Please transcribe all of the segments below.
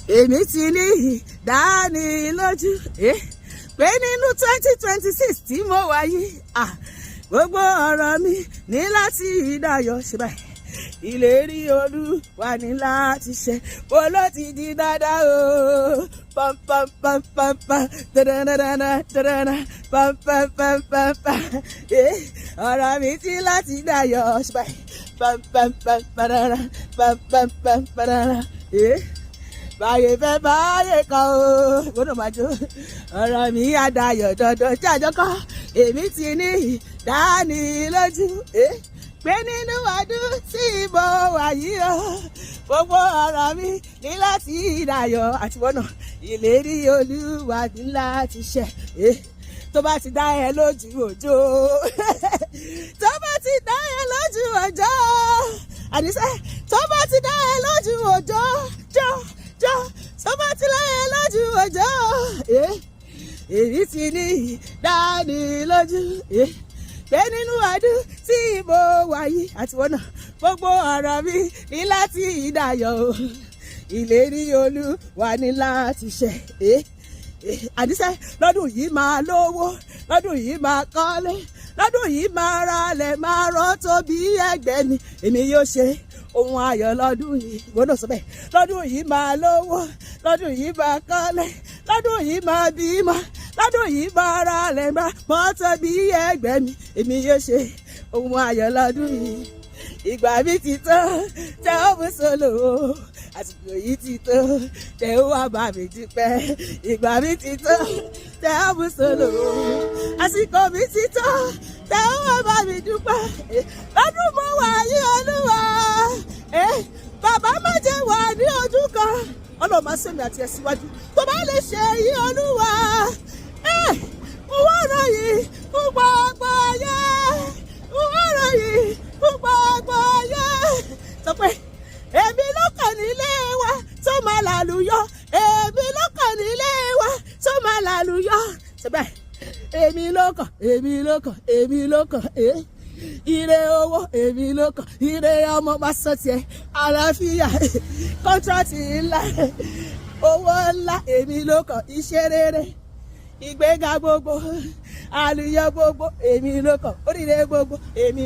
èmi ti ní ìdánilójú pé nínú 2026 tí mo wà yìí gbogbo ọ̀rọ̀ mi ní láti dayọ̀ ṣe báyìí. Ìlérí Olúwa ní láti ṣẹ, bó ló ti di dáadáa o. Pam pam pam pam pam dadadadada dadada pam pam pam pam pam. Ọ̀rọ̀ mi ti láti dayọ̀ ṣe báyìí. Pam pam pam padà pam pam pam padà. Báyé fẹ́ báyé kan o, gbọ́dọ̀ máa jó. Ọ̀rọ̀ mi àdayọ̀ dandan tí àjọ kan, èmi ti ní ìdánilójú pé nínú ọdún tí mo wà yìí o, gbogbo ọ̀rọ̀ mi ní láti dayọ̀ àti wọ́nà. Ìlérí Olúwa ní láti ṣẹ. Tó bá ti dá ẹ lójú òjò tó bá ti dá ẹ lójú òjò àdìsẹ́ tó bá ti dá ẹ lójú òjò jọ tó bá ti dá ẹ lójú òjò èmi ti ní ìdánilójú pé nínú ọdún tí mo wà yìí àti wọ́n náà gbogbo ọ̀rọ̀ mi ní láti dayọ̀ o. Ìlérí Olúwa ní láti ṣẹ. Àdìsẹ́ lọ́dún yìí máa lówó, lọ́dún yìí máa kọ́lé, lọ́dún yìí máa ralẹ̀ máa rọ́tò bí ẹgbẹ́ mi. Èmi yóò ṣe ohun ayọ̀ lọ́dún yìí, gbọ́dọ̀ sọ bẹ́ẹ̀. Lọ́dún yìí máa lówó, lọ́dún yìí máa kọ́lé, lọ́dún yìí máa bímọ, lọ́dún yìí máa ralẹ̀ máa mọ́tò bí ẹgbẹ́ mi. Èmi yóò ṣe ohun ayọ̀ lọ́dún yìí. Ìgbà mi ti tán tẹ́ ó mú solo, àsìkò yìí ti tó tẹ́ ó wá bá mi dúpẹ́. Ìgbà mi ti tán tẹ́ ó mú solo, àsìkò mi ti tán tẹ́ ó wá bá mi dúpẹ́. Lọ́dún mo wà yí Olúwa, bàbá má jẹ́ wà ní ojú kan. Ọlọ́run máa sẹ́mi àti ẹ̀ síwájú tó bá lè ṣe yí Olúwa. Wọ́n rọ̀ yìí fún gbogbo ayé, wọ́n rọ̀ yìí fún gbogbo ayé. Sọ pé èmi ló kàn nílé wa tó máa lálùyọ, èmi ló kàn nílé wa tó máa lálùyọ. Ṣebí èmi ló kàn, èmi ló kàn, èmi ló kàn. Ire owó èmi ló kàn, ire ọmọ máa sọ tiẹ̀, àlàáfíà, kọ́ńtrátì ńlá, owó ńlá èmi ló kàn, iṣẹ́ rere, ìgbéga gbogbo, àlùyọ gbogbo èmi ló kàn, oríire gbogbo èmi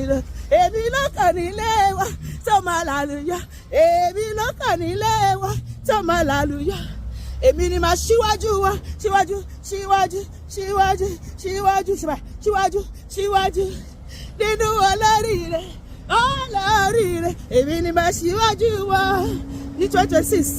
ló kàn nílé wa tó máa lálùyọ, èmi ló kàn nílé wa tó máa lálùyọ. Èmi ni màá ṣíwájú wa, síwájú síwájú síwájú síwájú síwájú síwájú nínú olóríire olóríire. Èmi ni màá ṣíwájú wa ní 2026.